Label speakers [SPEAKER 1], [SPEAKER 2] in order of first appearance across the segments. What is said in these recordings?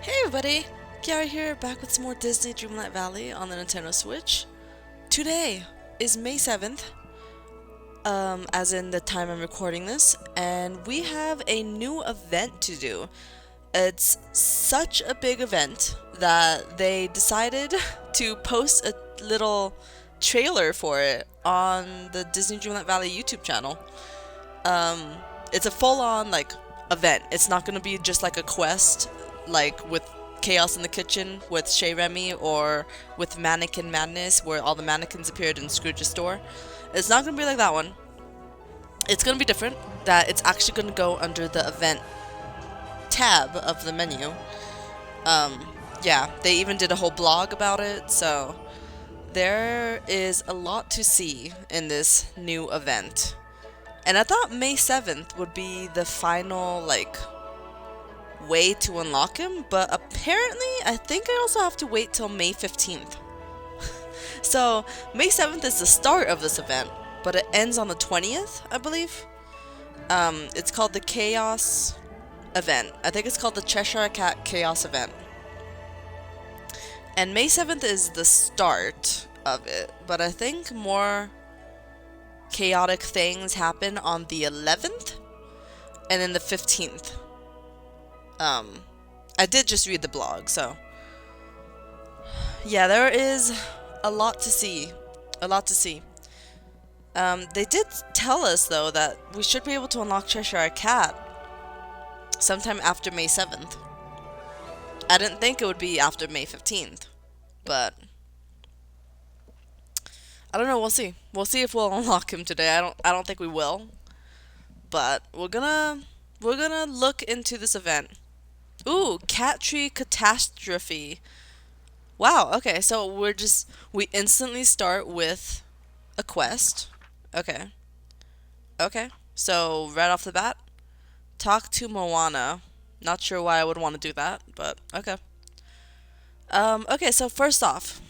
[SPEAKER 1] Hey everybody! Kiara here, back with some more Disney Dreamlight Valley on the Nintendo Switch. Today is May 7th, as in the time I'm recording this, and we have a new event to do. It's such a big event that they decided to post a little trailer for it on the Disney Dreamlight Valley YouTube channel. It's a full-on, event. It's not gonna be just like a quest, like with Chaos in the Kitchen with Shea Remy or with Mannequin Madness where all the mannequins appeared in Scrooge's store. It's not gonna be like that one. It's gonna be different, that it's actually gonna go under the event tab of the menu. Yeah, they even did a whole blog about it, so there is a lot to see in this new event. And I thought May 7th would be the final, way to unlock him, but apparently I think I also have to wait till May 15th. So, May 7th is the start of this event, but it ends on the 20th, I believe. It's called the Chaos event. I think it's called the Cheshire Cat Chaos event. And May 7th is the start of it, but I think more chaotic things happen on the 11th and then the 15th. I did just read the blog, so yeah, there is a lot to see. A lot to see. They did tell us though that we should be able to unlock Cheshire Cat sometime after May 7th. I didn't think it would be after May 15th, but I don't know, we'll see. We'll see if we'll unlock him today. I don't think we will. But we're gonna look into this event. Ooh, Cat Tree Catastrophe. Wow, okay, so we instantly start with a quest. Okay. Okay. So right off the bat, talk to Moana. Not sure why I would want to do that, but okay. Okay, so first off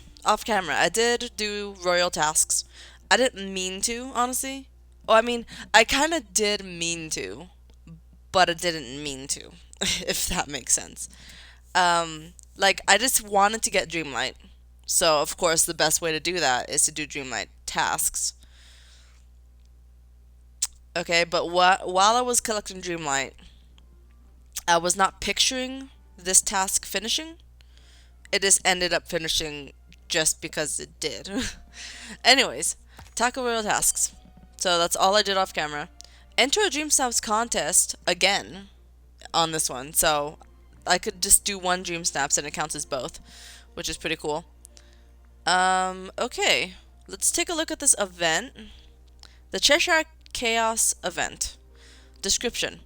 [SPEAKER 1] camera, I did do royal tasks. I didn't mean to, honestly. Oh, I mean, I kind of did mean to, but I didn't mean to, if that makes sense. I just wanted to get Dreamlight. So, of course, the best way to do that is to do Dreamlight tasks. Okay, but while I was collecting Dreamlight, I was not picturing this task finishing. It just ended up finishing just because it did. Anyways, Taco Royal tasks. So that's all I did off camera. Enter a Dream Snaps contest again on this one. So I could just do one Dream Snaps and it counts as both, which is pretty cool. Okay. Let's take a look at this event. The Cheshire Chaos event. Description.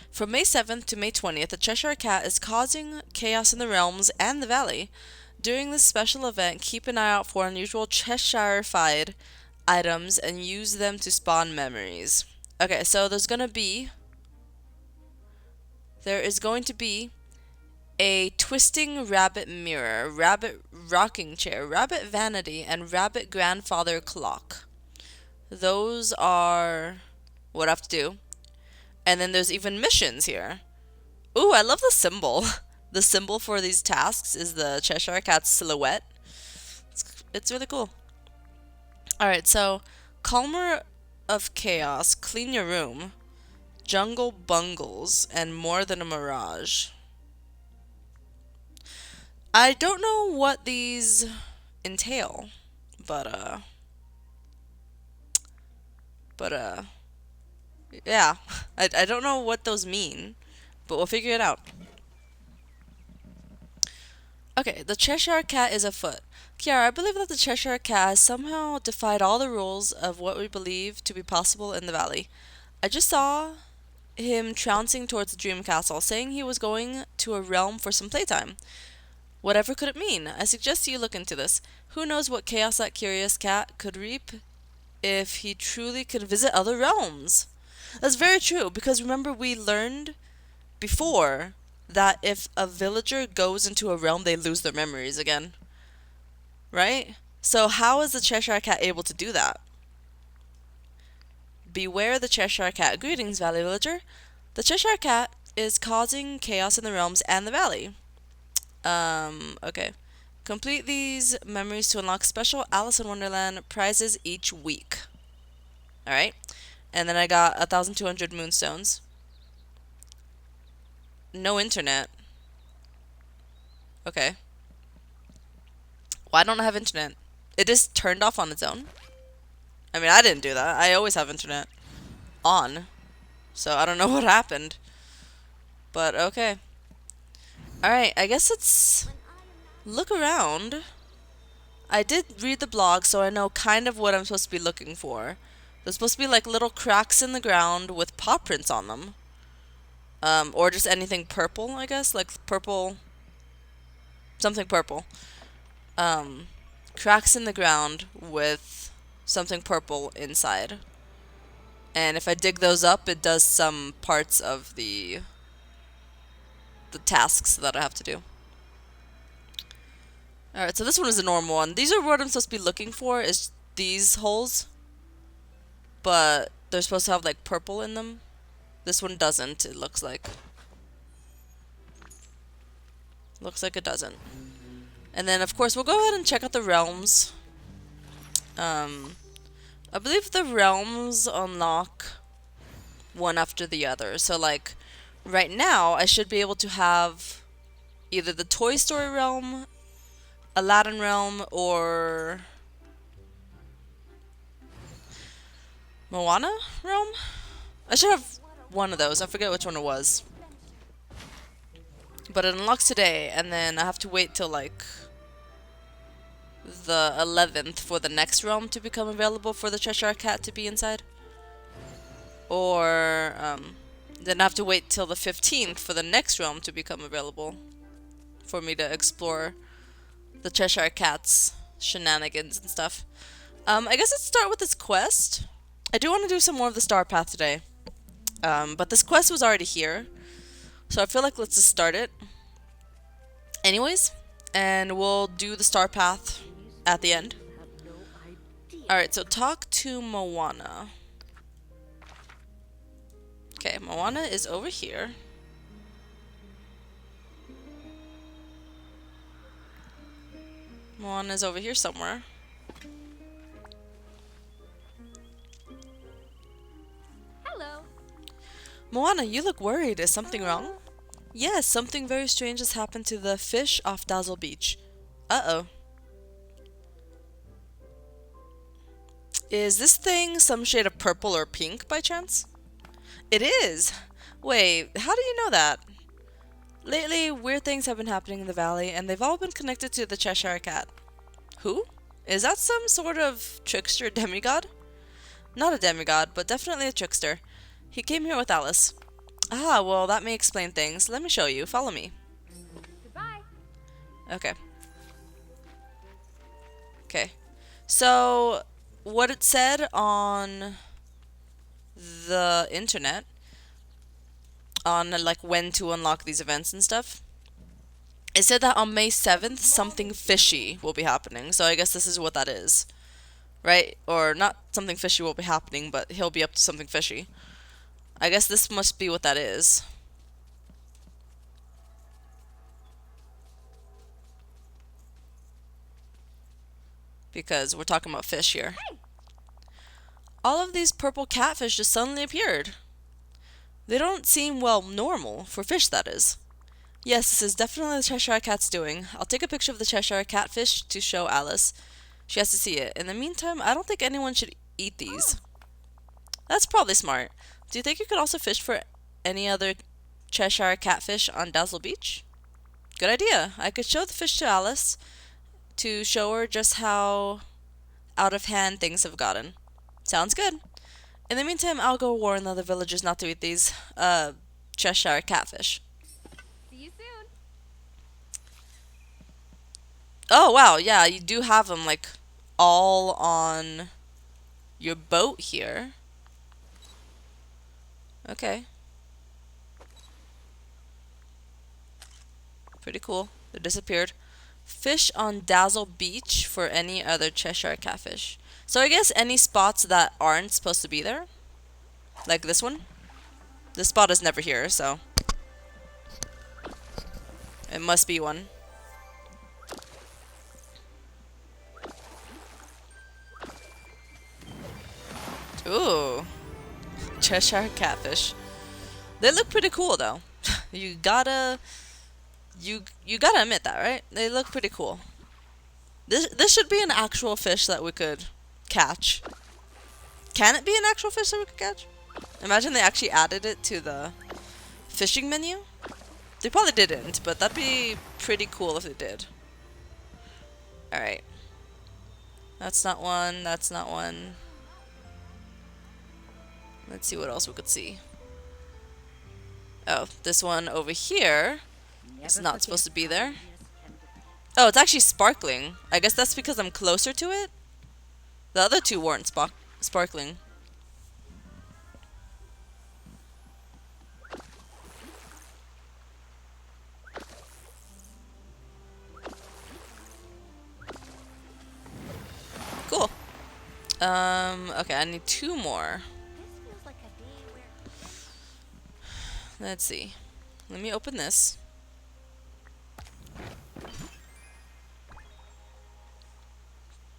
[SPEAKER 1] From May 7th to May 20th, the Cheshire Cat is causing chaos in the realms and the valley. During this special event, keep an eye out for unusual Cheshire-fied items and use them to spawn memories. Okay, so there is going to be a twisting rabbit mirror, rabbit rocking chair, rabbit vanity, and rabbit grandfather clock. Those are what I have to do. And then there's even missions here. Ooh, I love the symbol. The symbol for these tasks is the Cheshire Cat's silhouette. It's really cool. Alright, so Calmer of Chaos, Clean Your Room, Jungle Bungles, and More Than a Mirage. I don't know what these entail, but yeah, I don't know what those mean, but we'll figure it out. Okay, the Cheshire Cat is afoot. Kiara, I believe that the Cheshire Cat has somehow defied all the rules of what we believe to be possible in the valley. I just saw him trouncing towards the Dream Castle, saying he was going to a realm for some playtime. Whatever could it mean? I suggest you look into this. Who knows what chaos that curious cat could reap if he truly could visit other realms? That's very true, because remember we learned before that if a villager goes into a realm, they lose their memories again. Right? So how is the Cheshire Cat able to do that? Beware the Cheshire Cat. Greetings, Valley Villager. The Cheshire Cat is causing chaos in the realms and the valley. Okay. Complete these memories to unlock special Alice in Wonderland prizes each week. Alright. And then I got 1,200 moonstones. No internet. Okay. Why don't I have internet? It is turned off on its own. I mean, I didn't do that. I always have internet on. So I don't know what happened. But okay. Alright, I guess let's look around. I did read the blog, so I know kind of what I'm supposed to be looking for. There's supposed to be like little cracks in the ground with paw prints on them. Or just anything purple, I guess. Like purple. Something purple. Cracks in the ground with something purple inside. And if I dig those up, it does some parts of the tasks that I have to do. Alright, so this one is a normal one. These are what I'm supposed to be looking for, is these holes. But they're supposed to have like purple in them. This one doesn't, it looks like. Looks like it doesn't. And then of course we'll go ahead and check out the realms. I believe the realms unlock one after the other. So like right now I should be able to have either the Toy Story realm, Aladdin realm, or Moana realm? I should have one of those. I forget which one it was. But it unlocks today, and then I have to wait till like the 11th for the next realm to become available for the Cheshire Cat to be inside. Or then I have to wait till the 15th for the next realm to become available for me to explore the Cheshire Cat's shenanigans and stuff. I guess let's start with this quest. I do want to do some more of the Star Path today. But this quest was already here. So I feel like let's just start it. Anyways, and we'll do the Star Path at the end. Alright, so talk to Moana. Okay, Moana is over here. Moana is over here somewhere.
[SPEAKER 2] Hello.
[SPEAKER 1] Moana, you look worried. Is something wrong? Yes, something very strange has happened to the fish off Dazzle Beach. Uh-oh. Is this thing some shade of purple or pink by chance? It is! Wait, how do you know that? Lately, weird things have been happening in the valley, and they've all been connected to the Cheshire Cat. Who? Is that some sort of trickster demigod? Not a demigod, but definitely a trickster. He came here with Alice. Ah, well, that may explain things. Let me show you. Follow me.
[SPEAKER 2] Goodbye.
[SPEAKER 1] Okay. Okay. So, what it said on the internet, on like when to unlock these events and stuff, it said that on May 7th, something fishy will be happening. So I guess this is what that is. Right? Or not something fishy will be happening, but he'll be up to something fishy. I guess this must be what that is. Because we're talking about fish here. All of these purple catfish just suddenly appeared. They don't seem, well, normal. For fish, that is. Yes, this is definitely the Cheshire Cat's doing. I'll take a picture of the Cheshire Catfish to show Alice. She has to see it. In the meantime, I don't think anyone should eat these. That's probably smart. Do you think you could also fish for any other Cheshire Catfish on Dazzle Beach? Good idea. I could show the fish to Alice to show her just how out of hand things have gotten. Sounds good. In the meantime, I'll go warn the other villagers not to eat these Cheshire Catfish.
[SPEAKER 2] See you soon.
[SPEAKER 1] Oh, wow. Yeah, you do have them, like, all on your boat here. Okay. Pretty cool. They disappeared. Fish on Dazzle Beach for any other Cheshire Catfish. So I guess any spots that aren't supposed to be there. Like this one. This spot is never here, so it must be one. Cheshire catfish. They look pretty cool though. you gotta you gotta admit that, right? They look pretty cool. This should be an actual fish that we could catch. Can it be an actual fish that we could catch? Imagine they actually added it to the fishing menu. They probably didn't, but that'd be pretty cool if they did. Alright. That's not one, that's not one. Let's see what else we could see. Oh, this one over here is not supposed to be there. Oh, it's actually sparkling. I guess that's because I'm closer to it. The other two weren't sparkling. Cool. Okay, I need two more. Let's see. Let me open this.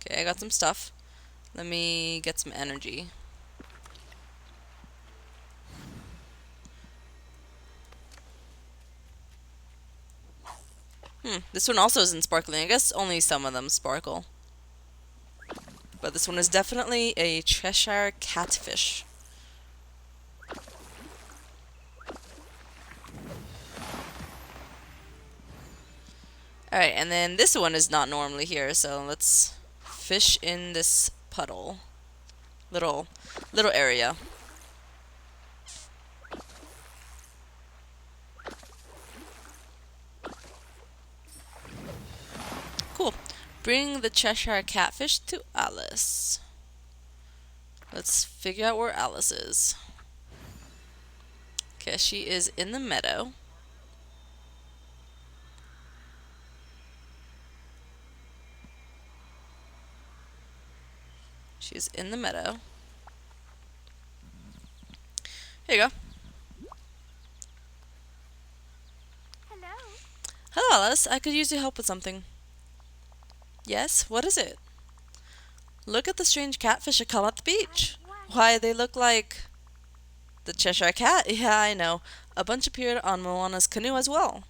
[SPEAKER 1] Okay, I got some stuff. Let me get some energy. This one also isn't sparkling. I guess only some of them sparkle. But this one is definitely a Cheshire catfish. Alright, and then this one is not normally here, so let's fish in this puddle. Little area. Cool. Bring the Cheshire catfish to Alice. Let's figure out where Alice is. Okay, she is in the meadow. She's in the meadow. Here you go.
[SPEAKER 2] Hello.
[SPEAKER 1] Hello, Alice. I could use your help with something. Yes? What is it? Look at the strange catfish that come at the beach. Why, they look like the Cheshire cat. Yeah, I know. A bunch appeared on Moana's canoe as well.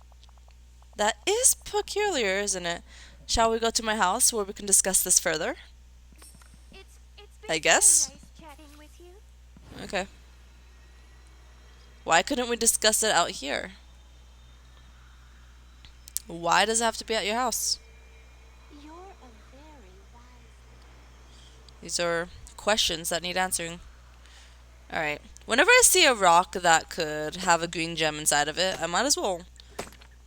[SPEAKER 1] That is peculiar, isn't it? Shall we go to my house where we can discuss this further?
[SPEAKER 2] It's been
[SPEAKER 1] I guess.
[SPEAKER 2] so nice chatting with you.
[SPEAKER 1] Okay. Why couldn't we discuss it out here? Why does it have to be at your house?
[SPEAKER 2] You're a very wise.
[SPEAKER 1] These are questions that need answering. Alright. Whenever I see a rock that could have a green gem inside of it, I might as well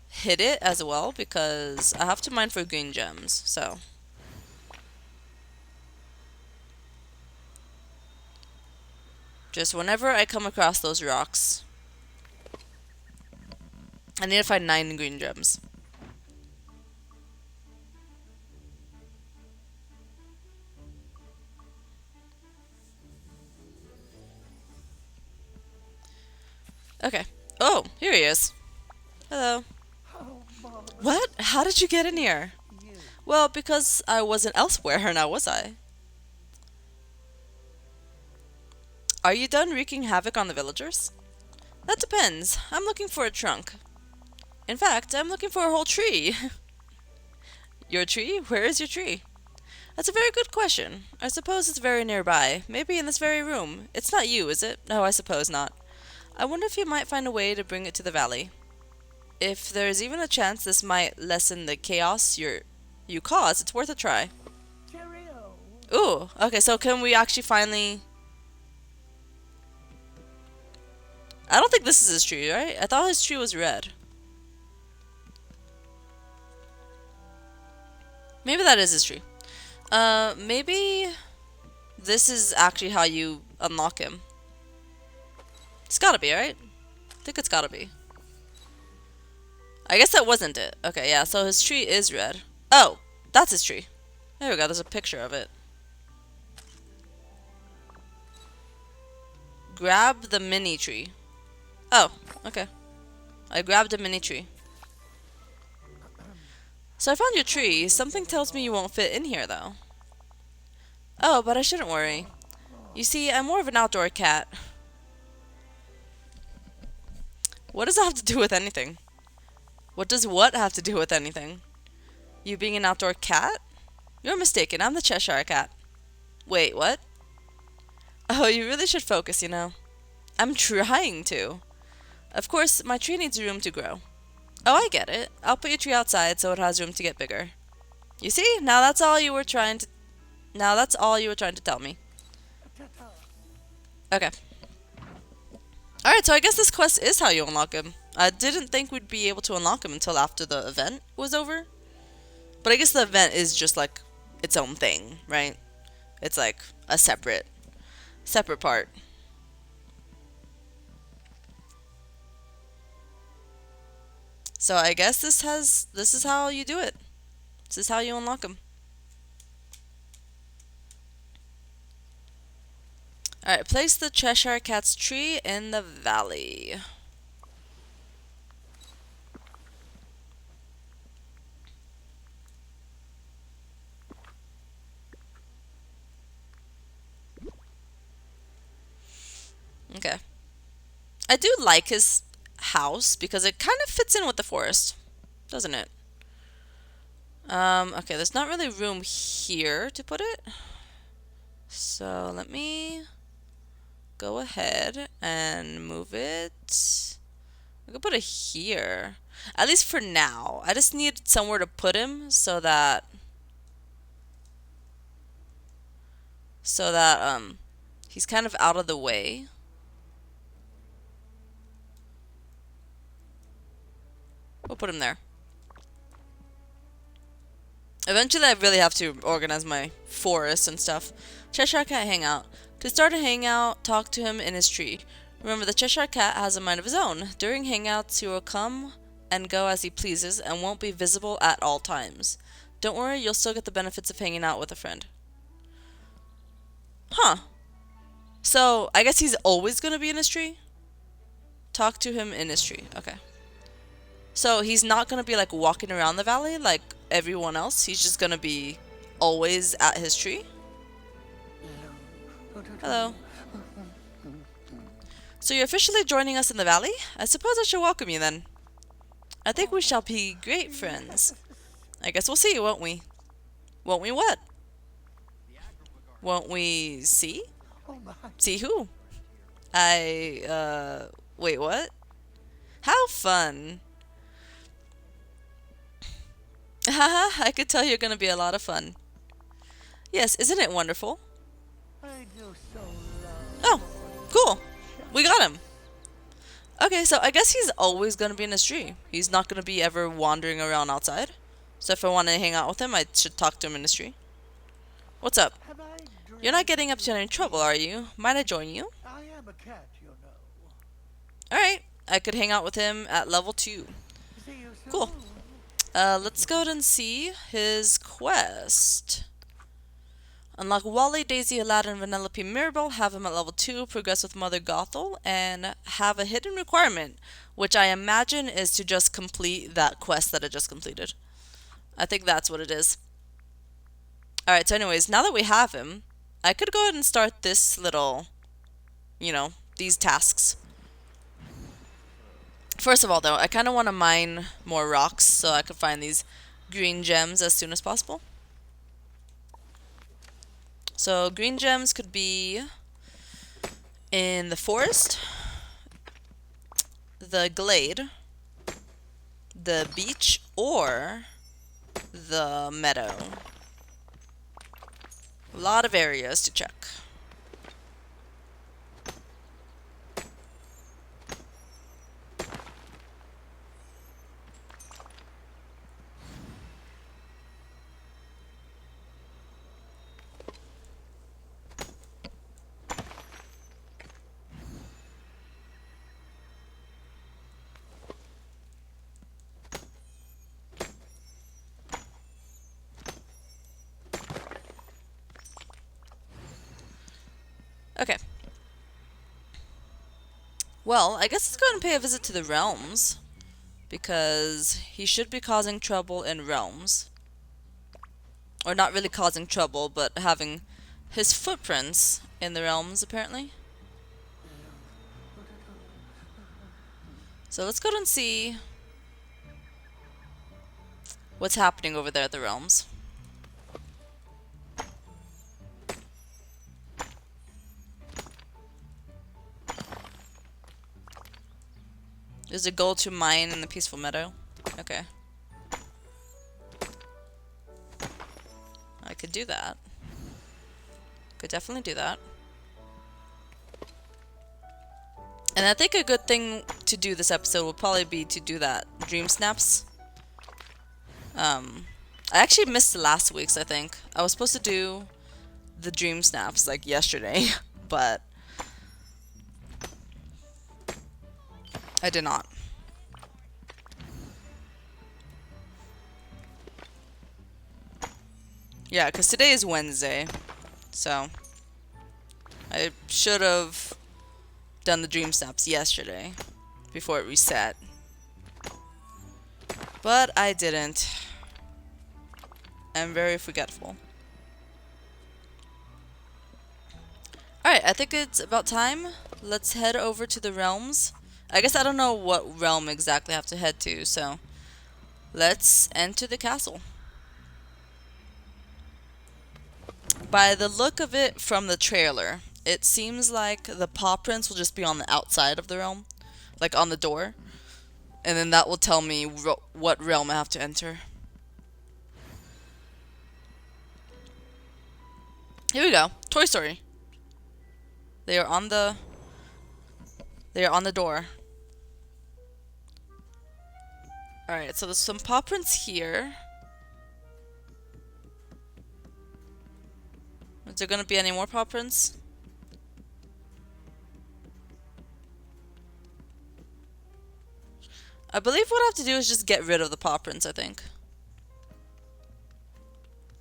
[SPEAKER 1] hit it as well, because I have to mine for green gems, so. Just whenever I come across those rocks, I need to find 9 green gems. Okay. Oh, here he is. Hello. What? How did you get in here? Well, because I wasn't elsewhere now, was I? Are you done wreaking havoc on the villagers? That depends. I'm looking for a trunk. In fact, I'm looking for a whole tree. Your tree? Where is your tree? That's a very good question. I suppose it's very nearby. Maybe in this very room. It's not you, is it? No, I suppose not. I wonder if you might find a way to bring it to the valley. If there's even a chance this might lessen the chaos you cause, it's worth a try. Ooh, okay, so can we actually finally... I don't think this is his tree, right? I thought his tree was red. Maybe that is his tree. Maybe this is actually how you unlock him. It's gotta be, right? I think it's gotta be. I guess that wasn't it. Okay, yeah, so his tree is red. Oh, that's his tree. There we go, there's a picture of it. Grab the mini tree. Oh, okay. I grabbed a mini tree. So I found your tree. Something tells me you won't fit in here, though. Oh, but I shouldn't worry. You see, I'm more of an outdoor cat. What does that have to do with anything? What does what have to do with anything? You being an outdoor cat? You're mistaken. I'm the Cheshire cat. Wait, what? Oh, you really should focus, you know. I'm trying to. Of course, my tree needs room to grow. Oh, I get it. I'll put your tree outside so it has room to get bigger. You see? Now that's all you were trying to tell me. Okay. Alright, so I guess this quest is how you unlock him. I didn't think we'd be able to unlock him until after the event was over. But I guess the event is just like its own thing, right? It's like a separate part. So I guess this is how you do it. This is how you unlock him. Alright, place the Cheshire Cat's tree in the valley. Okay. I do like his house because it kind of fits in with the forest, doesn't it? Okay, there's not really room here to put it. So let me go ahead and move it. I could put it here. At least for now. I just need somewhere to put him so that he's kind of out of the way. We'll put him there. Eventually I really have to organize my forest and stuff. Cheshire Cat Hangout. To start a hangout, talk to him in his tree. Remember, the Cheshire Cat has a mind of his own. During hangouts, he will come and go as he pleases and won't be visible at all times. Don't worry, you'll still get the benefits of hanging out with a friend. Huh. So, I guess he's always going to be in his tree? Talk to him in his tree. Okay. So, he's not going to be like walking around the valley like everyone else. He's just going to be always at his tree? Hello. So you're officially joining us in the valley? I suppose I should welcome you then. I think we shall be great friends. I guess we'll see, won't we? Won't we what? Won't we see? See who? Wait, what? How fun. Haha, I could tell you're gonna be a lot of fun. Yes, isn't it wonderful? Oh, cool. We got him. Okay, so I guess he's always gonna be in his tree. He's not gonna be ever wandering around outside. So if I want to hang out with him, I should talk to him in his tree. What's up? You're not getting up to any trouble, are you? Might I join you?
[SPEAKER 3] I am a cat, you know.
[SPEAKER 1] Alright, I could hang out with him at level 2.
[SPEAKER 3] See you soon.
[SPEAKER 1] Cool. Let's go ahead and see his quest. Unlock Wally, Daisy, Aladdin, Vanellope, Mirabelle, have him at level 2, progress with Mother Gothel, and have a hidden requirement, which I imagine is to just complete that quest that I just completed. I think that's what it is. Alright, so anyways, now that we have him, I could go ahead and start this little, these tasks. First of all, though, I kind of want to mine more rocks so I could find these green gems as soon as possible. So, green gems could be in the forest, the glade, the beach, or the meadow. A lot of areas to check. Okay. Well, I guess let's go ahead and pay a visit to the realms. Because he should be causing trouble in realms. Or not really causing trouble, but having his footprints in the realms, apparently. So let's go and see what's happening over there at the realms. There's a goal to mine in the peaceful meadow. Okay. I could do that. Could definitely do that. And I think a good thing to do this episode will probably be to do that dream snaps. I actually missed the last week's, I think. I was supposed to do the dream snaps like yesterday, but I did not. Yeah, because today is Wednesday, so I should have done the dream snaps yesterday before it reset. But I didn't. I'm very forgetful. Alright, I think it's about time. Let's head over to the realms. I guess I don't know what realm exactly I have to head to, so let's enter the castle. By the look of it from the trailer, it seems like the paw prints will just be on the outside of the realm, like on the door, and then that will tell me what realm I have to enter. Here we go. Toy Story. They are on the door. Alright, so there's some paw prints here. Is there gonna be any more paw prints? I believe what I have to do is just get rid of the paw prints, I think.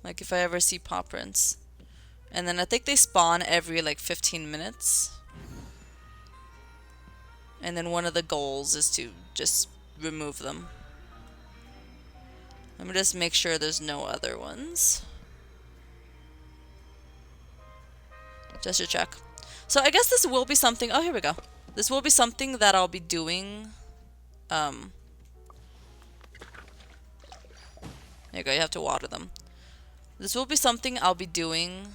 [SPEAKER 1] Like if I ever see paw prints. And then I think they spawn every like 15 minutes. And then one of the goals is to just remove them. Let me just make sure there's no other ones. Just to check. So I guess this will be something. Oh, here we go. This will be something that I'll be doing. There you go. You have to water them. This will be something I'll be doing.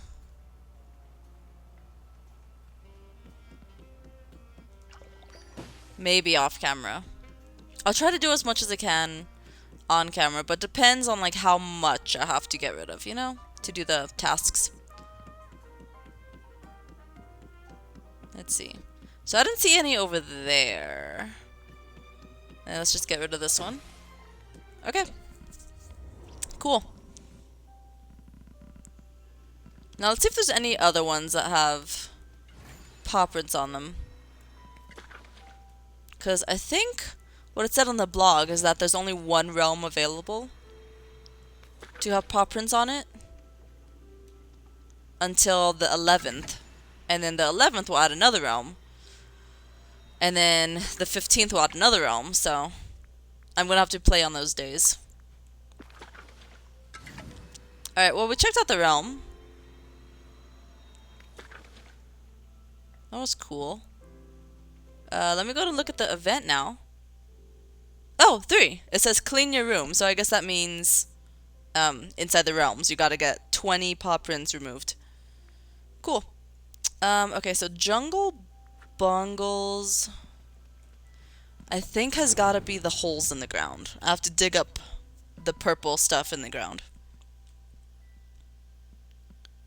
[SPEAKER 1] Maybe off camera. I'll try to do as much as I can on camera, but depends on like how much I have to get rid of, you know, to do the tasks. Let's see. So I didn't see any over there. And let's just get rid of this one. Okay. Cool. Now let's see if there's any other ones that have paw prints on them. Because I think what it said on the blog is that there's only one realm available to have paw prints on it until the 11th. And then the 11th will add another realm. And then the 15th will add another realm. So I'm going to have to play on those days. Alright, well we checked out the realm. That was cool. Let me go and look at the event now. Oh, 3. It says clean your room. So I guess that means inside the realms you gotta get 20 paw prints removed. Cool. Okay, so Jungle Bungles I think has gotta be the holes in the ground. I have to dig up the purple stuff in the ground.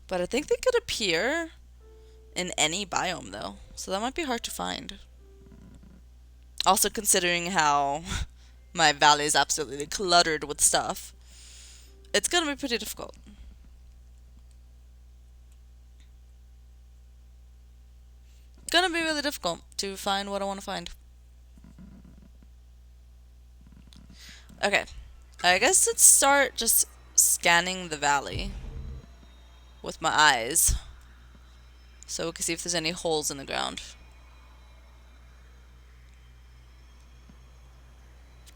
[SPEAKER 1] But I think they could appear in any biome though. So that might be hard to find. Also considering how my valley is absolutely cluttered with stuff, it's gonna be pretty difficult. Gonna be really difficult to find what I want to find. Okay, I guess let's start just scanning the valley with my eyes so we can see if there's any holes in the ground.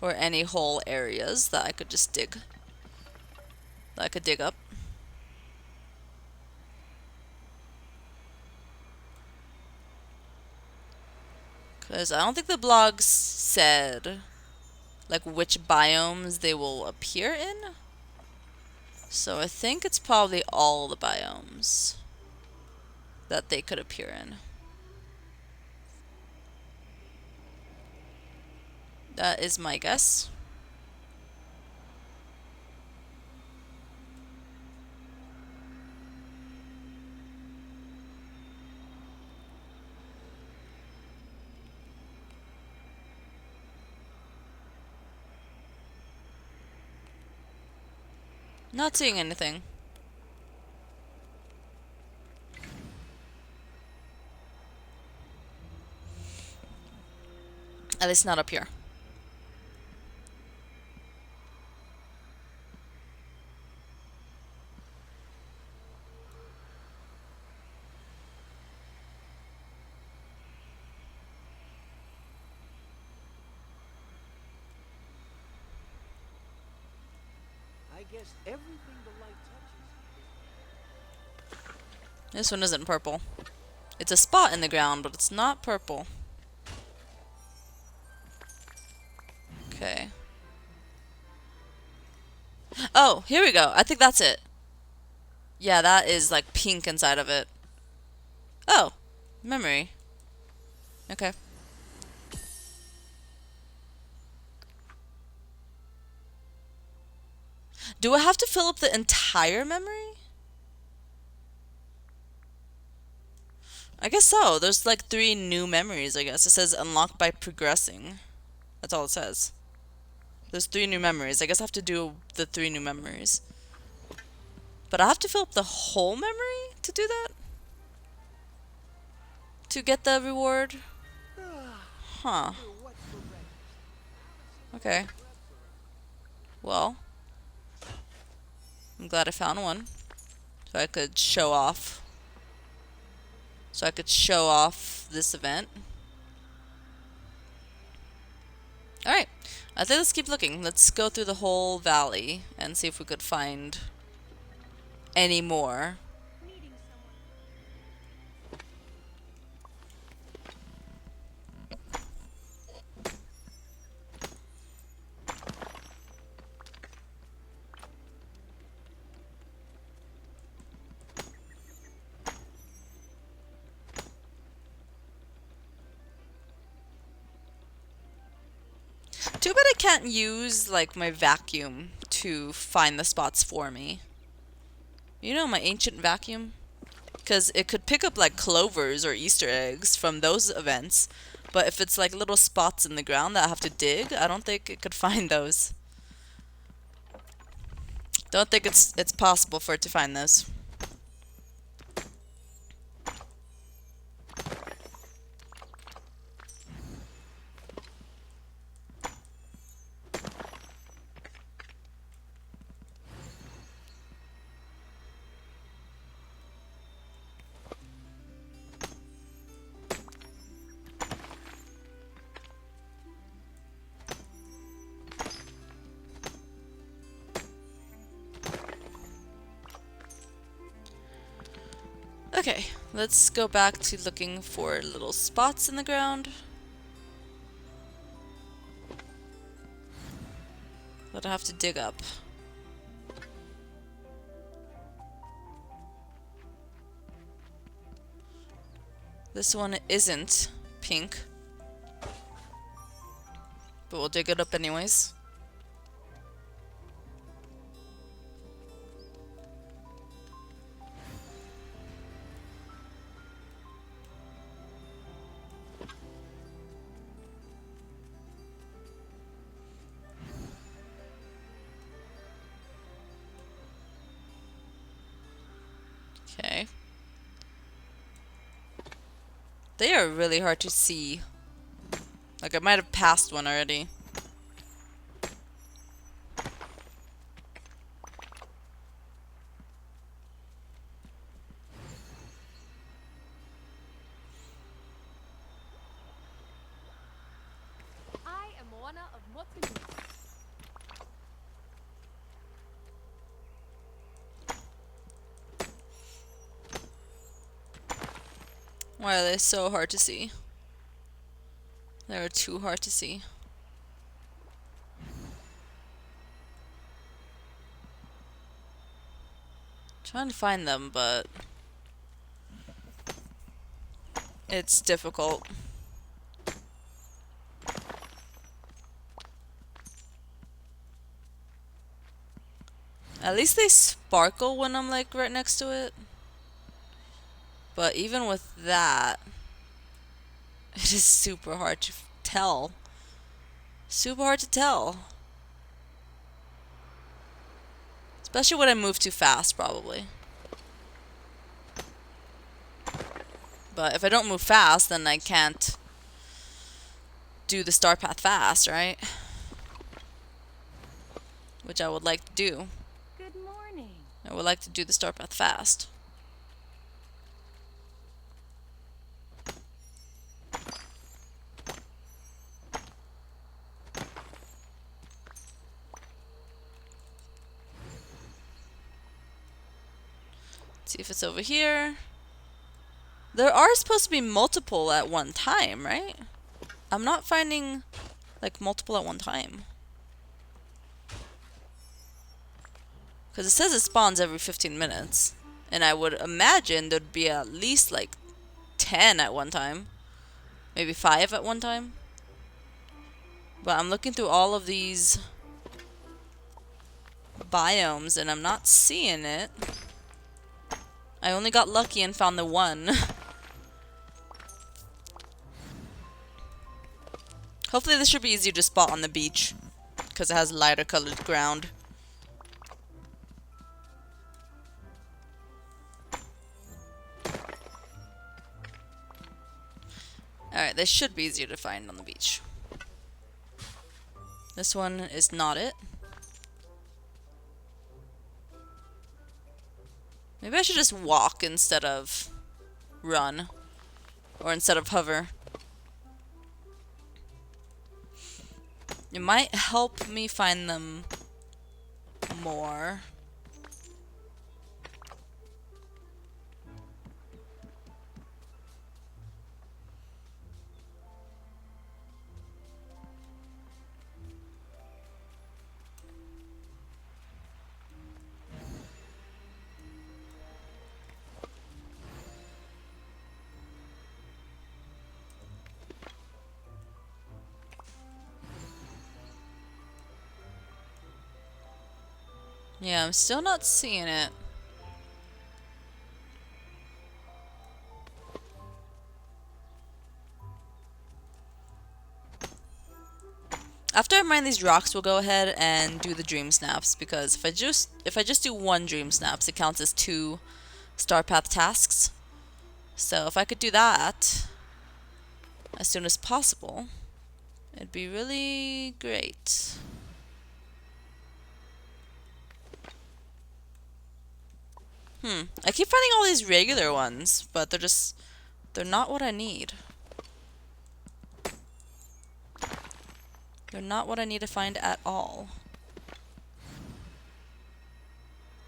[SPEAKER 1] Or any hole areas that I could just dig. That I could dig up. Because I don't think the blogs said like which biomes they will appear in. So I think it's probably all the biomes that they could appear in. That is my guess. Not seeing anything. At least not up here.
[SPEAKER 3] I guess everything the light touches.
[SPEAKER 1] This one isn't purple. It's a spot in the ground, but it's not purple. Okay. Oh, here we go. I think that's it. Yeah, that is like pink inside of it. Oh, memory. Okay. Do I have to fill up the entire memory? I guess so. There's like 3 new memories, I guess. It says unlock by progressing. That's all it says. There's 3 new memories. I guess I have to do the 3 new memories. But I have to fill up the whole memory to do that? To get the reward? Huh. Okay. Well, I'm glad I found one. So I could show off. So I could show off this event. Alright. I think let's keep looking. Let's go through the whole valley and see if we could find any more. Too bad I can't use like my vacuum to find the spots for me. You know, my ancient vacuum? Because it could pick up like clovers or Easter eggs from those events. But if it's like little spots in the ground that I have to dig, I don't think it could find those. Don't think it's possible for it to find those. Okay, let's go back to looking for little spots in the ground that I have to dig up. This one isn't pink, but we'll dig it up anyways. Okay. They are really hard to see. Like I might have passed one already.
[SPEAKER 2] I am one of Mutulu.
[SPEAKER 1] Why are they so hard to see? They're too hard to see. Trying to find them, but it's difficult. At least they sparkle when I'm like right next to it. But even with that, it is super hard to tell. Super hard to tell. Especially when I move too fast, probably. But if I don't move fast, then I can't do the star path fast, right? Which I would like to do.
[SPEAKER 2] Good morning.
[SPEAKER 1] I would like to do the star path fast. See if it's over here. There are supposed to be multiple at one time, right? I'm not finding like multiple at one time. Because it says it spawns every 15 minutes. And I would imagine there'd be at least like 10 at one time. Maybe 5 at one time. But I'm looking through all of these biomes and I'm not seeing it. I only got lucky and found the one. Hopefully this should be easier to spot on the beach. Because it has lighter colored ground. Alright, this should be easier to find on the beach. This one is not it. Maybe I should just walk instead of run. Or instead of hover. It might help me find them more. Yeah, I'm still not seeing it. After I mine these rocks, we'll go ahead and do the dream snaps because if I just do one dream snaps, it counts as 2 star path tasks. So if I could do that as soon as possible, it'd be really great. I keep finding all these regular ones, but they're not what I need. They're not what I need to find at all.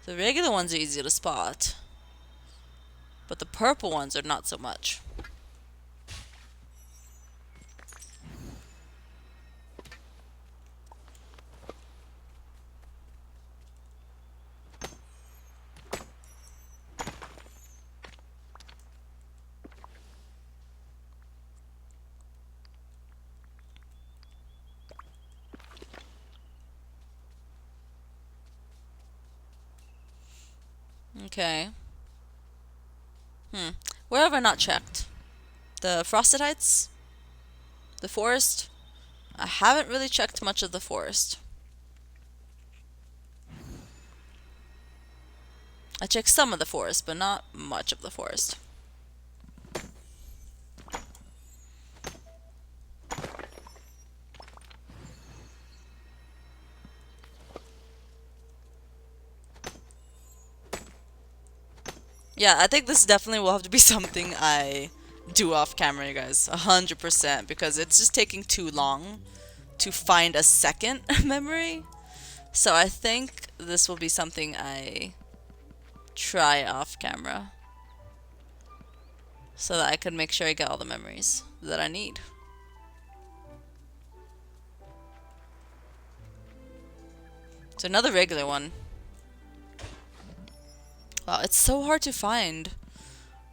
[SPEAKER 1] The regular ones are easy to spot, but the purple ones are not so much. Okay. Where have I not checked? The Frosted Heights? The forest? I haven't really checked much of the forest. I checked some of the forest, but not much of the forest. Yeah, I think this definitely will have to be something I do off camera, you guys. 100%, because it's just taking too long to find a second memory. So I think this will be something I try off camera. So that I can make sure I get all the memories that I need. So another regular one. Wow, it's so hard to find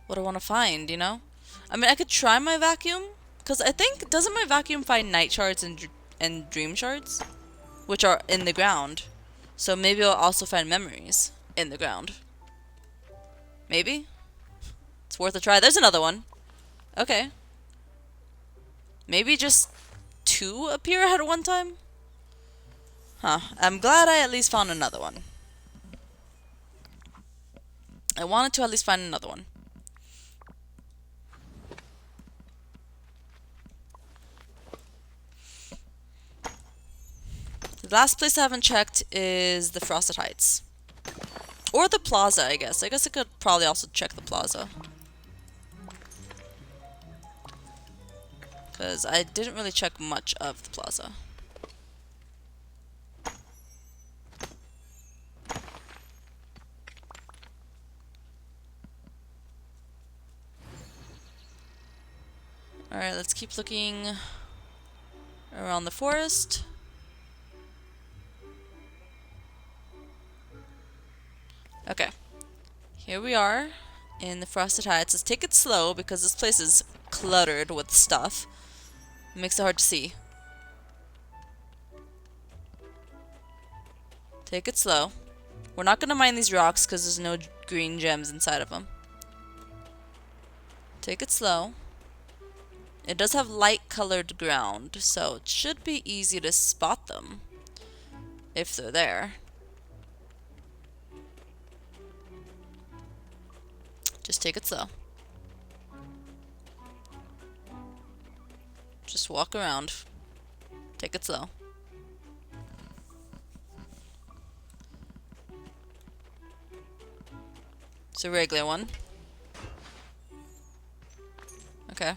[SPEAKER 1] what I want to find, you know? I mean, I could try my vacuum, because I think, doesn't my vacuum find night shards and dream shards? Which are in the ground. So maybe I'll also find memories in the ground. Maybe? It's worth a try. There's another one. Okay. Maybe just 2 appear at one time? Huh. I'm glad I at least found another one. I wanted to at least find another one. The last place I haven't checked is the Frosted Heights. Or the plaza, I guess. I guess I could probably also check the plaza. Because I didn't really check much of the plaza. Alright, let's keep looking around the forest. Okay. Here we are in the Frosted Heights. Let's take it slow because this place is cluttered with stuff. It makes it hard to see. Take it slow. We're not going to mine these rocks because there's no green gems inside of them. Take it slow. It does have light colored ground, so it should be easy to spot them if they're there. Just take it slow. Just walk around. Take it slow. It's a regular one. Okay.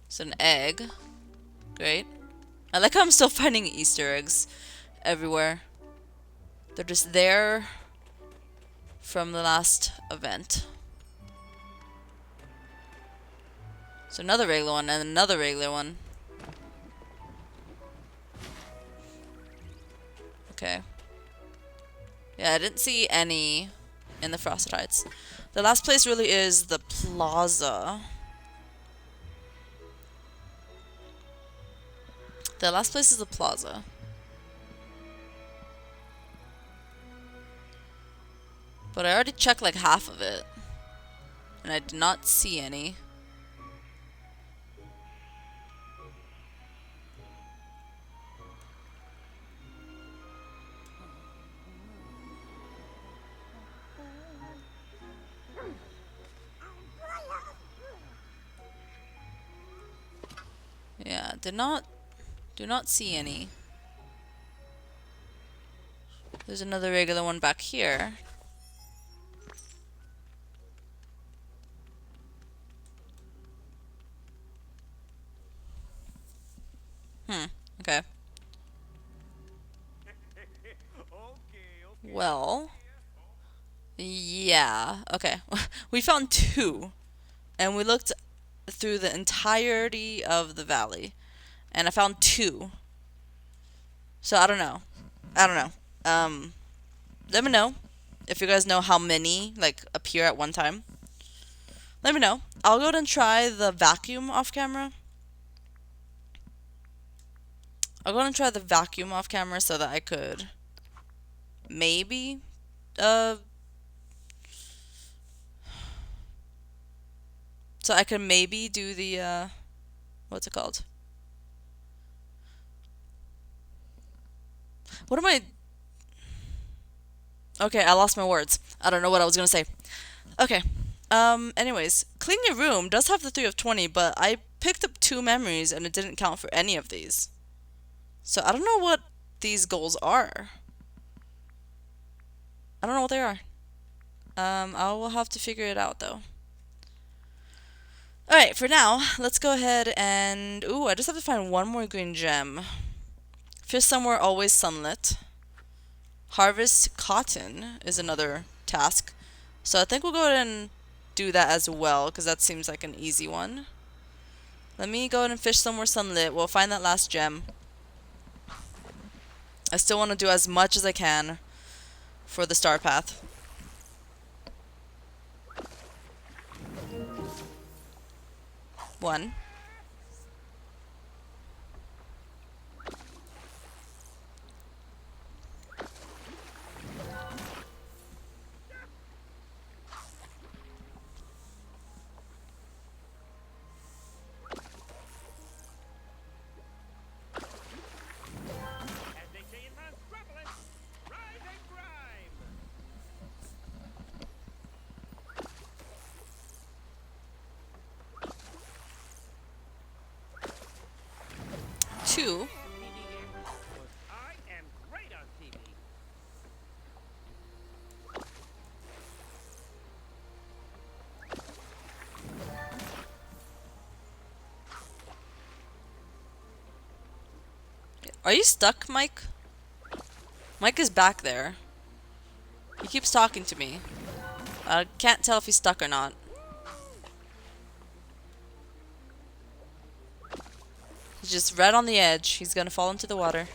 [SPEAKER 1] It's an egg. Great. I like how I'm still finding Easter eggs everywhere. They're just there from the last event. So another regular one and another regular one. Okay. Yeah, I didn't see any in the Frosted Heights. The last place really is the plaza. The last place is the plaza. But I already checked like half of it. And I did not see any. Yeah, do not see any. There's another regular one back here. Okay. Well, yeah, okay. We found 2, and we looked through the entirety of the valley, and I found 2. So I don't know. Let me know if you guys know how many like appear at one time. Let me know. I'll go ahead and try the vacuum off camera. I'll go ahead and try the vacuum off camera so that I could maybe so I could maybe do the what's it called? What am I? Okay, I lost my words. I don't know what I was gonna say. Okay. Anyways, clean your room does have the 3 of 20, but I picked up 2 memories and it didn't count for any of these. So I don't know what these goals are. I don't know what they are. I will have to figure it out though. Alright, for now, let's go ahead and... Ooh, I just have to find one more green gem. Fish somewhere always sunlit. Harvest cotton is another task. So I think we'll go ahead and do that as well, because that seems like an easy one. Let me go ahead and fish somewhere sunlit. We'll find that last gem. I still want to do as much as I can for the star path. One.
[SPEAKER 3] As they say in Metropolis, rise and grime.
[SPEAKER 1] 2.
[SPEAKER 3] TV here, 'cause I am great on TV.
[SPEAKER 1] Are you stuck, Mike? Mike is back there. He keeps talking to me. I can't tell if he's stuck or not. He's just right on the edge. He's gonna fall into the water.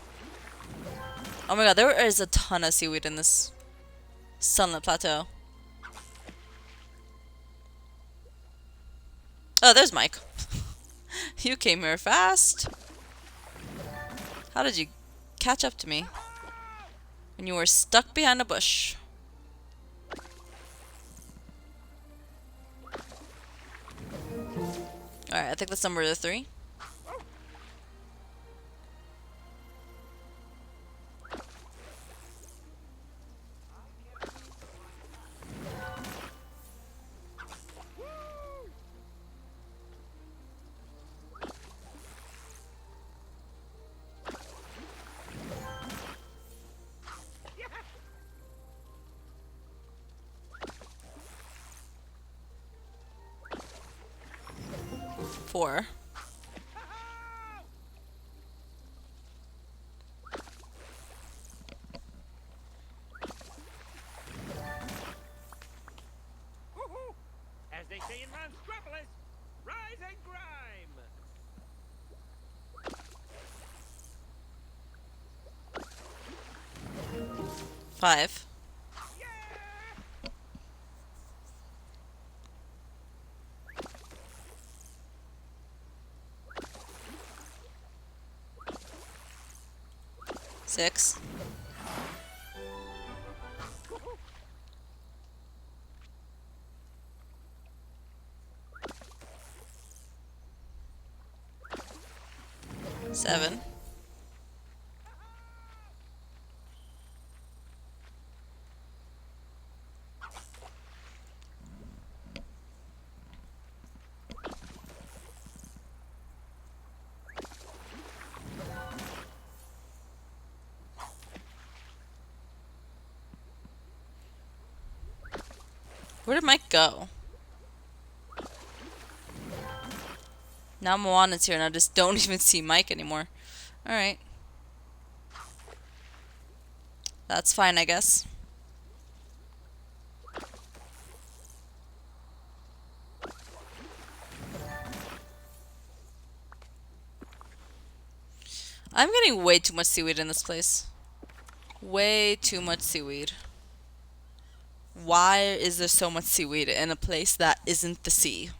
[SPEAKER 1] Oh my god, there is a ton of seaweed in this sunlit plateau. Oh, there's Mike. You came here fast. How did you catch up to me when you were stuck behind a bush? Alright, I think that's number 3. Four.
[SPEAKER 3] As they say in Metropolis, rise and grime.
[SPEAKER 1] 5.
[SPEAKER 3] Yeah!
[SPEAKER 1] 6. 7. 'Where did Mike go? Now Moana's here and I just don't even see Mike anymore. Alright. That's fine, I guess. I'm getting way too much seaweed in this place. Way too much seaweed. Why is there so much seaweed in a place that isn't the sea?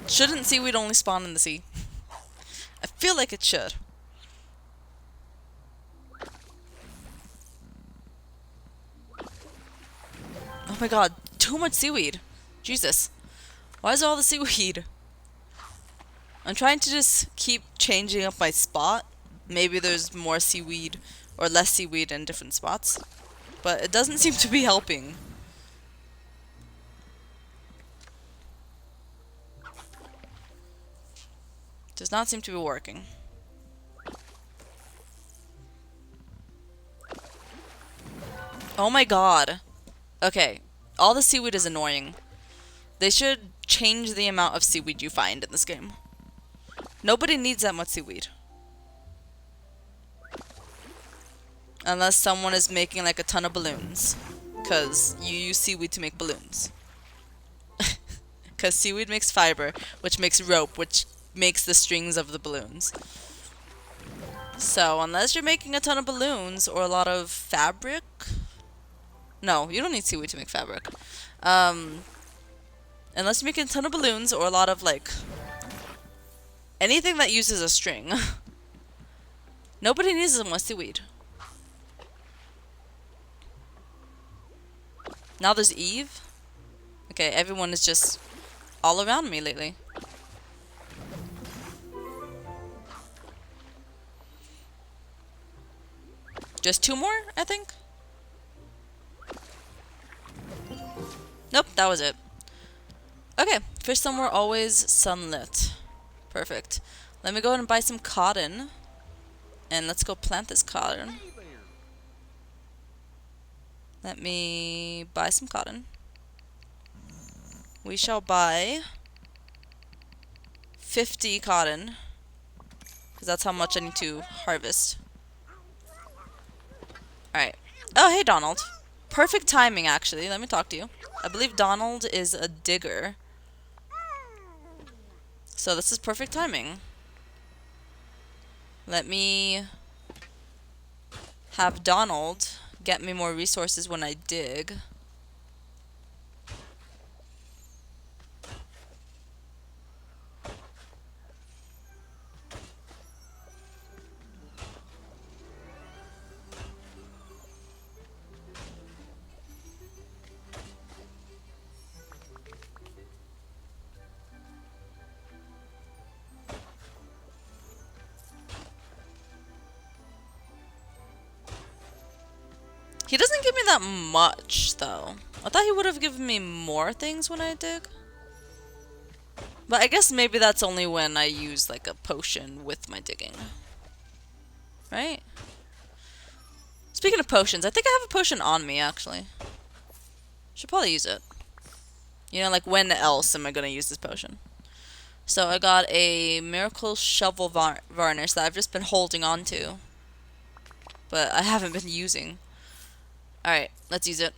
[SPEAKER 1] Shouldn't seaweed only spawn in the sea? I feel like it should. Oh my god, too much seaweed. Jesus. Why is there all the seaweed? I'm trying to just keep changing up my spot. Maybe there's more seaweed or less seaweed in different spots. But it doesn't seem to be helping. Does not seem to be working. Oh my god. Okay, all the seaweed is annoying. They should change the amount of seaweed you find in this game. Nobody needs that much seaweed. Unless someone is making like a ton of balloons. Because you use seaweed to make balloons. Because seaweed makes fiber, which makes rope, which makes the strings of the balloons. So unless you're making a ton of balloons or a lot of fabric, no, you don't need seaweed to make fabric. Unless you're making a ton of balloons or a lot of like anything that uses a string. Nobody needs as much seaweed. Now there's Eve. Okay, everyone is just all around me lately. Just 2 more, I think? Nope, that was it. Okay, fish somewhere always sunlit. Perfect. Let me go ahead and buy some cotton. And let's go plant this cotton.
[SPEAKER 3] Hey there.
[SPEAKER 1] Let me buy some cotton. We shall buy 50 cotton. Because that's how much I need to harvest. Alright. Oh, hey Donald. Perfect timing, actually. Let me talk to you. I believe Donald is a digger. So this is perfect timing. Let me have Donald get me more resources when I dig. He doesn't give me that much, though. I thought he would have given me more things when I dig. But I guess maybe that's only when I use, like, a potion with my digging. Right? Speaking of potions, I think I have a potion on me, actually. Should probably use it. You know, like, when else am I gonna use this potion? So I got a miracle shovel varnish that I've just been holding on to. But I haven't been using. Alright, let's use it.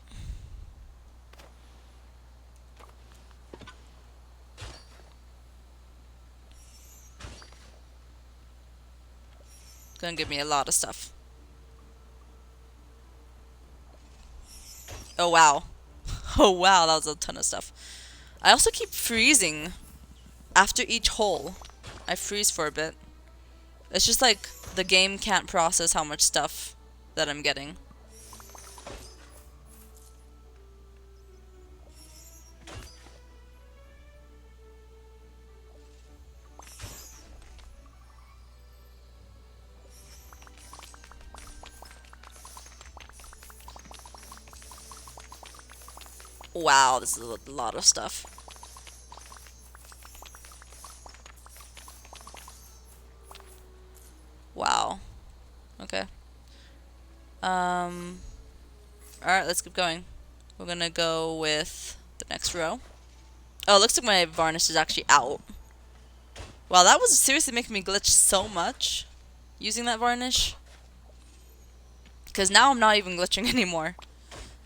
[SPEAKER 1] It's gonna give me a lot of stuff. Oh wow. Oh wow, that was a ton of stuff. I also keep freezing after each hole. I freeze for a bit. It's just like the game can't process how much stuff that I'm getting. Wow, this is a lot of stuff. Wow. Okay. Alright, let's keep going. We're gonna go with the next row. Oh, it looks like my varnish is actually out. Wow, that was seriously making me glitch so much using that varnish. Because now I'm not even glitching anymore.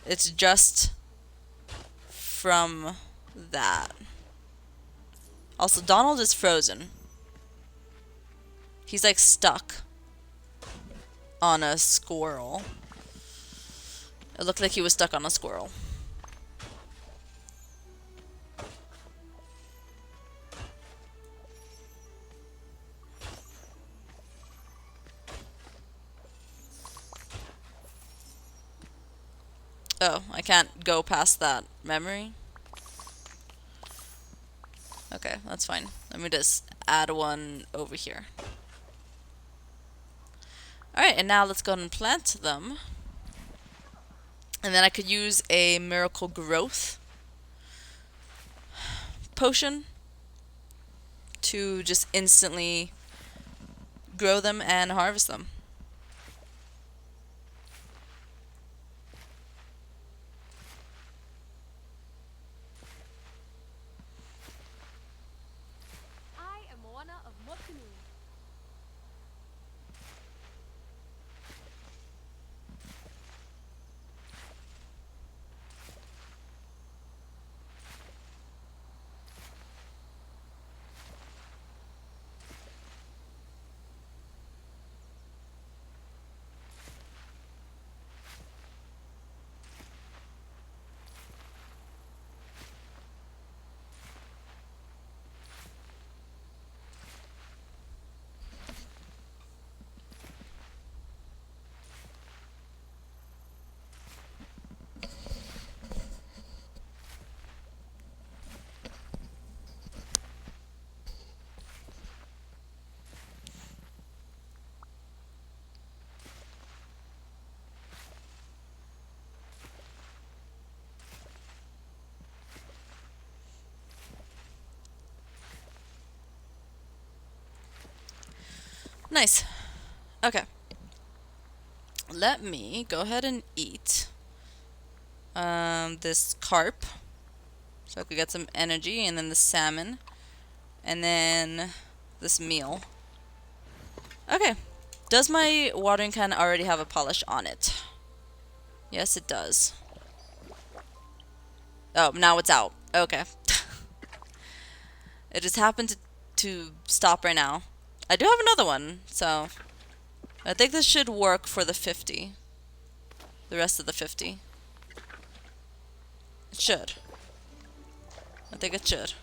[SPEAKER 1] It's just from that. Also, Donald is frozen. He's like stuck on a squirrel. It looked like he was stuck on a squirrel. Oh, I can't go past that memory. Okay, that's fine. Let me just add one over here. Alright, and now let's go ahead and plant them. And then I could use a miracle growth potion to just instantly grow them and harvest them.
[SPEAKER 2] I am Moana of Mutanu.
[SPEAKER 1] Nice. Okay. Let me go ahead and eat this carp so I could get some energy, and then the salmon, and then this meal. Okay. Does my watering can already have a polish on it? Yes, it does. Oh, now it's out. Okay. It just happened to stop right now. I do have another one, so I think this should work for the 50. The rest of the 50. It should. I think it should.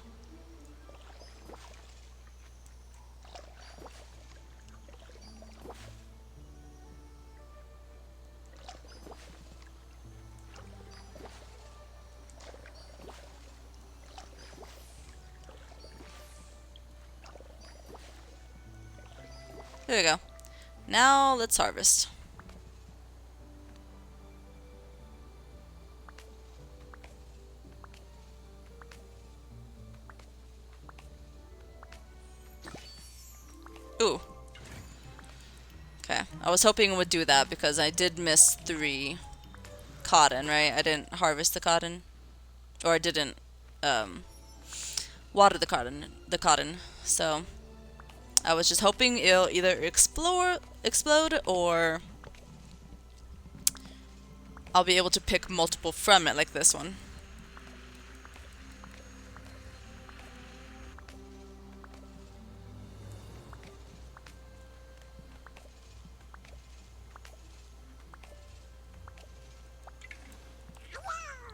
[SPEAKER 1] There we go. Now let's harvest. Ooh. Okay. I was hoping it would do that because I did miss 3 cotton, right? I didn't harvest the cotton. Or I didn't water the cotton. So I was just hoping it'll either explode, or I'll be able to pick multiple from it like this one.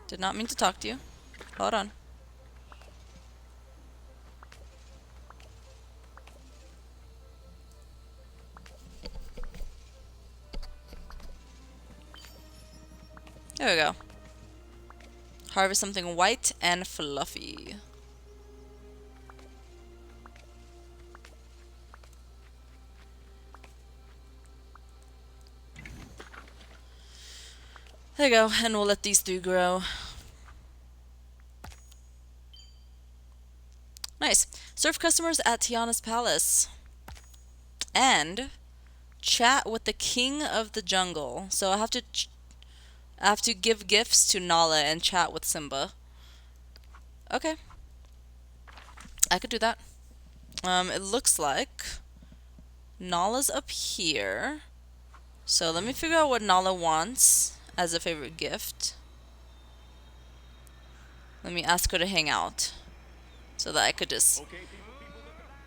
[SPEAKER 1] Did not mean to talk to you. Hold on. There we go. Harvest something white and fluffy. There you go, and we'll let these 3 grow. Nice. Serve customers at Tiana's palace. And chat with the king of the jungle. So I have to give gifts to Nala and chat with Simba. Okay. I could do that. It looks like Nala's up here. So let me figure out what Nala wants as a favorite gift. Let me ask her to hang out so that I could just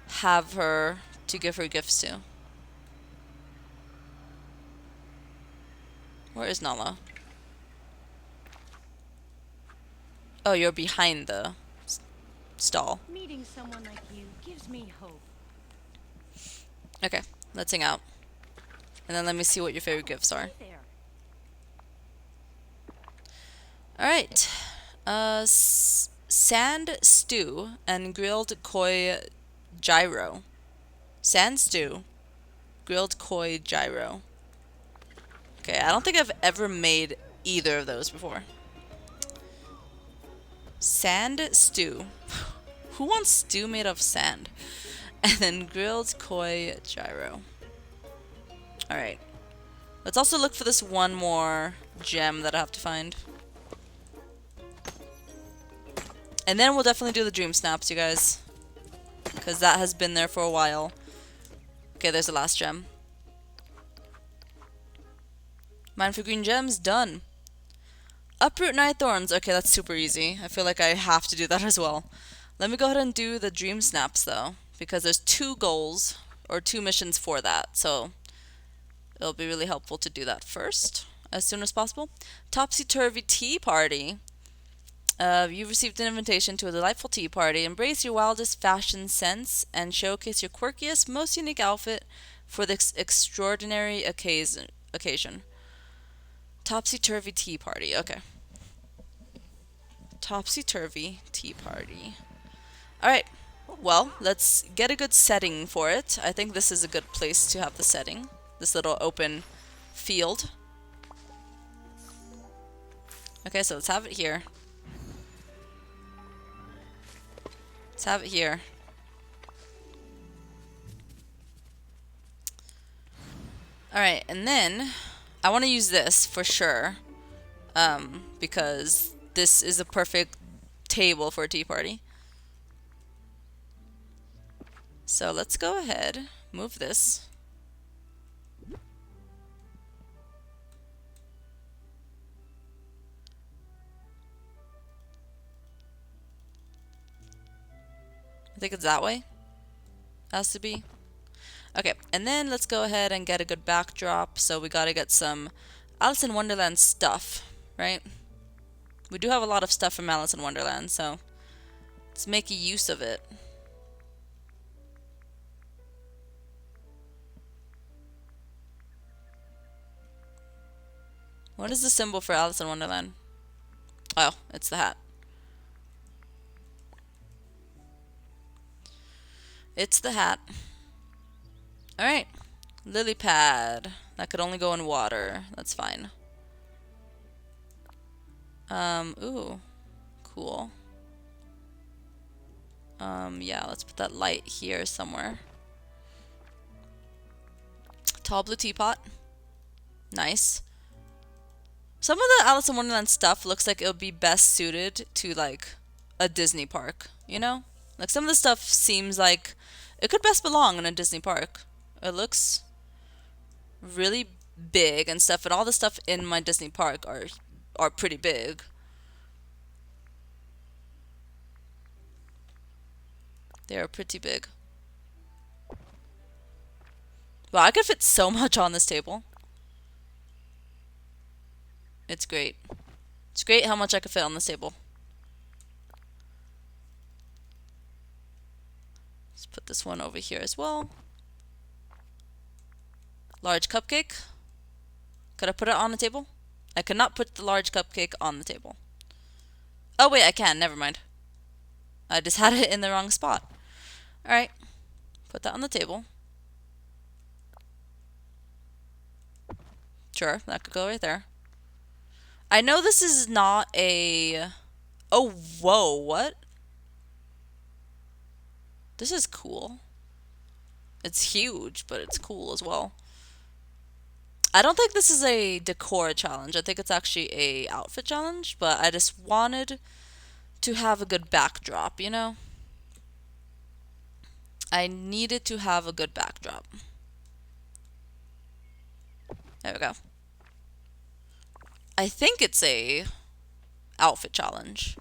[SPEAKER 1] have her to give her gifts to. Where is Nala? Oh, you're behind the stall.
[SPEAKER 2] Meeting someone like you gives me hope.
[SPEAKER 1] Okay, let's hang out. And then let me see what your favorite gifts are.
[SPEAKER 2] Hey there.
[SPEAKER 1] Alright. Sand stew and grilled koi gyro. Sand stew, grilled koi gyro. Okay, I don't think I've ever made either of those before. Sand stew. Who wants stew made of sand? And then grilled koi gyro. Alright. Let's also look for this one more gem that I have to find. And then we'll definitely do the dream snaps, you guys. Because that has been there for a while. Okay, there's the last gem. Mine for green gems, done. Uproot 9 thorns. Okay, that's super easy. I feel like I have to do that as well. Let me go ahead and do the dream snaps though, because there's 2 goals or 2 missions for that. So it'll be really helpful to do that first as soon as possible. Topsy-turvy tea party. You've received an invitation to a delightful tea party. Embrace your wildest fashion sense and showcase your quirkiest, most unique outfit for this extraordinary occasion. Topsy-turvy tea party. Okay. Topsy-turvy tea party. Alright. Well, let's get a good setting for it. I think this is a good place to have the setting. This little open field. Okay, so let's have it here. Let's have it here. Alright, and then I want to use this for sure. Because this is a perfect table for a tea party. So let's go ahead, move this. I think it's that way. Has to be. Okay, and then let's go ahead and get a good backdrop. So we gotta get some Alice in Wonderland stuff, right? We do have a lot of stuff from Alice in Wonderland, so let's make use of it. What is the symbol for Alice in Wonderland? Oh, it's the hat. It's the hat. Alright. Lily pad. That could only go in water. That's fine. Ooh. Cool. Yeah, let's put that light here somewhere. Tall blue teapot. Nice. Some of the Alice in Wonderland stuff looks like it would be best suited to, like, a Disney park, you know? Like, some of the stuff seems like it could best belong in a Disney park. It looks really big and stuff, and all the stuff in my Disney park are pretty big. They are pretty big. Wow, I could fit so much on this table. It's great. It's great how much I could fit on this table. Let's put this one over here as well. Large cupcake. Could I put it on the table? I could not put the large cupcake on the table. Oh wait, I can. Never mind. I just had it in the wrong spot. Alright. Put that on the table. Sure, that could go right there. I know this is not a... Oh, whoa, what? This is cool. It's huge, but it's cool as well. I don't think this is a decor challenge. I think it's actually a outfit challenge, but I just wanted to have a good backdrop, you know? I needed to have a good backdrop. There we go. I think it's a outfit challenge.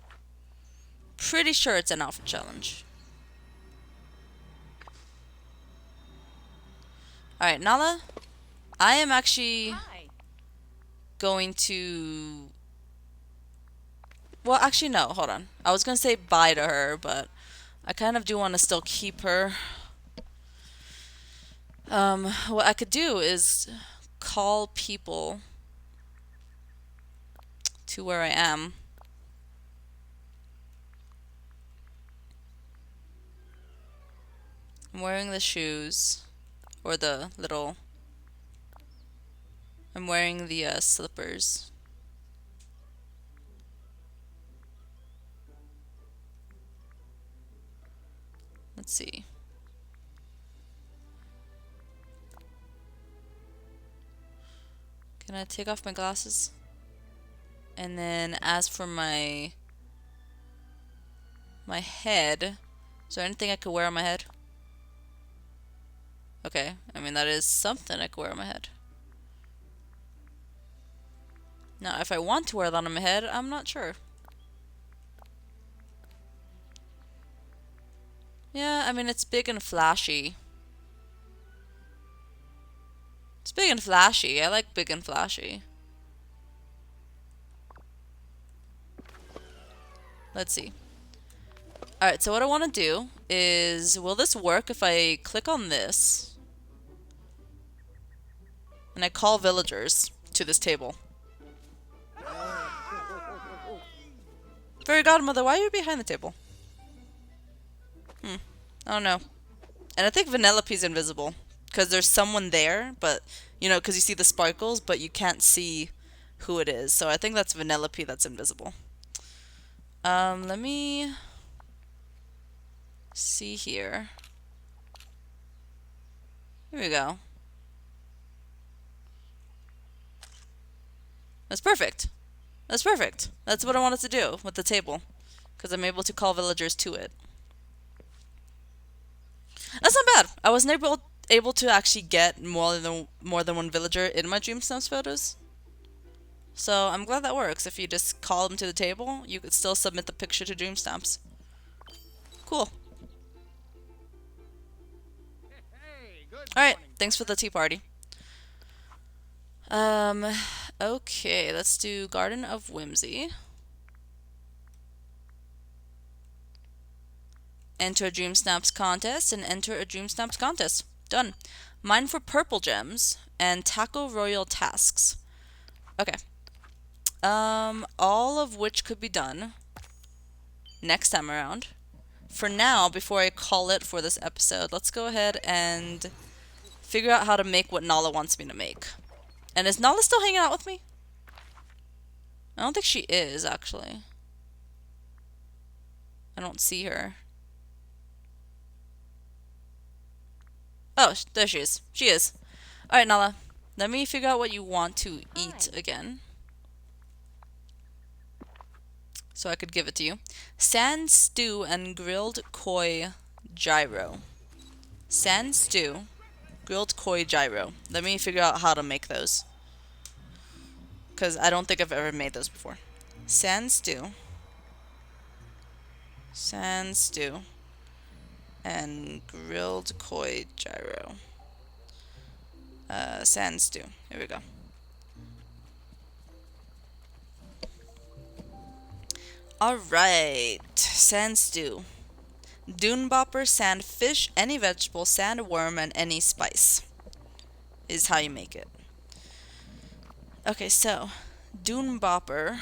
[SPEAKER 1] Pretty sure it's an outfit challenge. Alright, Nala, I am actually
[SPEAKER 2] Hi.
[SPEAKER 1] going to... Well, actually, no, hold on. I was going to say bye to her, but I kind of do want to still keep her. What I could do is call people to where I am. I'm wearing the shoes, or the little... I'm wearing the slippers. Let's see. Can I take off my glasses? And then as for my head, is there anything I could wear on my head? Okay, I mean that is something I could wear on my head. Now, if I want to wear that on my head, I'm not sure. Yeah, I mean it's big and flashy. It's big and flashy. I like big and flashy. Let's see. Alright, so what I want to do is... Will this work if I click on this? And I call villagers to this table. Fairy Godmother, why are you behind the table? I don't know. And I think Vanellope's invisible. Because there's someone there, but... You know, because you see the sparkles, but you can't see who it is. So I think that's Vanellope that's invisible. Let me... see here. Here we go. That's perfect. That's perfect. That's what I wanted to do with the table. Because I'm able to call villagers to it. That's not bad. I wasn't able to actually get more than one villager in my Dreamstamps photos. So I'm glad that works. If you just call them to the table, you could still submit the picture to Dreamstamps. Cool.
[SPEAKER 3] Hey, good
[SPEAKER 1] Alright,
[SPEAKER 3] morning.
[SPEAKER 1] thanks for the tea party. Okay, let's do Garden of Whimsy. Enter a Dreamstamps contest and enter a Dreamstamps contest. Done. Mine for purple gems and tackle royal tasks. Okay. All of which could be done next time around. For now, before I call it for this episode, let's go ahead and figure out how to make what Nala wants me to make. And is Nala still hanging out with me? I don't think she is, actually. I don't see her. Oh, there she is. She is. Alright, Nala. Let me figure out what you want to eat again. So I could give it to you. Sand stew and grilled koi gyro. Sand stew, grilled koi gyro. Let me figure out how to make those. Because I don't think I've ever made those before. Sand stew. Sand stew. And grilled koi gyro. Sand stew. Here we go. Alright. Sand stew. Dune bopper, sand fish, any vegetable, sand worm, and any spice. Is how you make it. Okay, so. Dune bopper.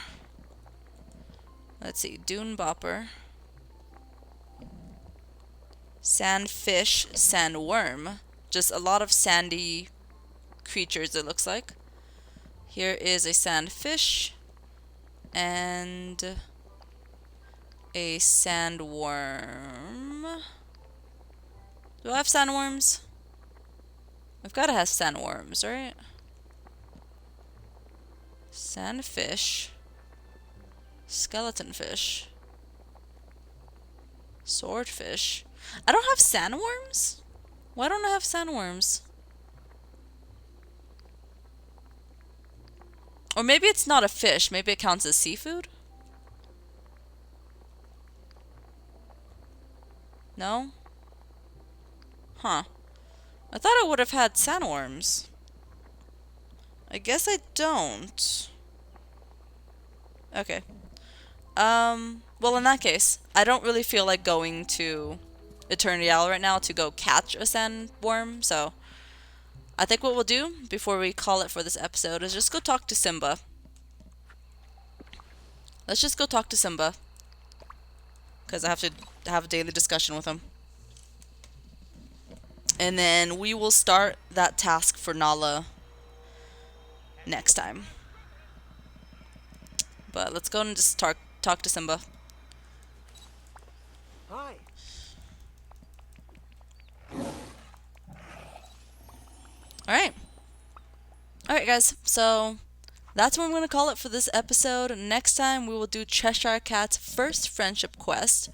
[SPEAKER 1] Let's see. Dune bopper. Sand fish, sand worm. Just a lot of sandy creatures, it looks like. Here is a sand fish. And a sandworm. Do I have sandworms? I've got to have sandworms, right? Sandfish. Skeleton fish. Swordfish. I don't have sandworms? Why don't I have sandworms? Or maybe it's not a fish. Maybe it counts as seafood? No? Huh. I thought I would have had sandworms. I guess I don't. Okay. Well, in that case, I don't really feel like going to Eternity Isle right now to go catch a sandworm, so I think what we'll do before we call it for this episode is just go talk to Simba. Let's just go talk to Simba. Because I have to have a daily discussion with him. And then we will start that task for Nala next time. But let's go and just talk to Simba.
[SPEAKER 3] Hi.
[SPEAKER 1] Alright. Alright, guys. So that's what I'm going to call it for this episode. Next time we will do Cheshire Cat's first friendship quest,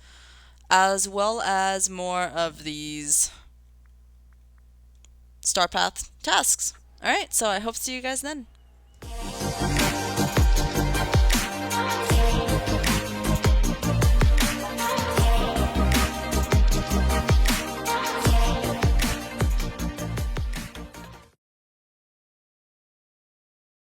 [SPEAKER 1] as well as more of these Star Path tasks. Alright, so I hope to see you guys then.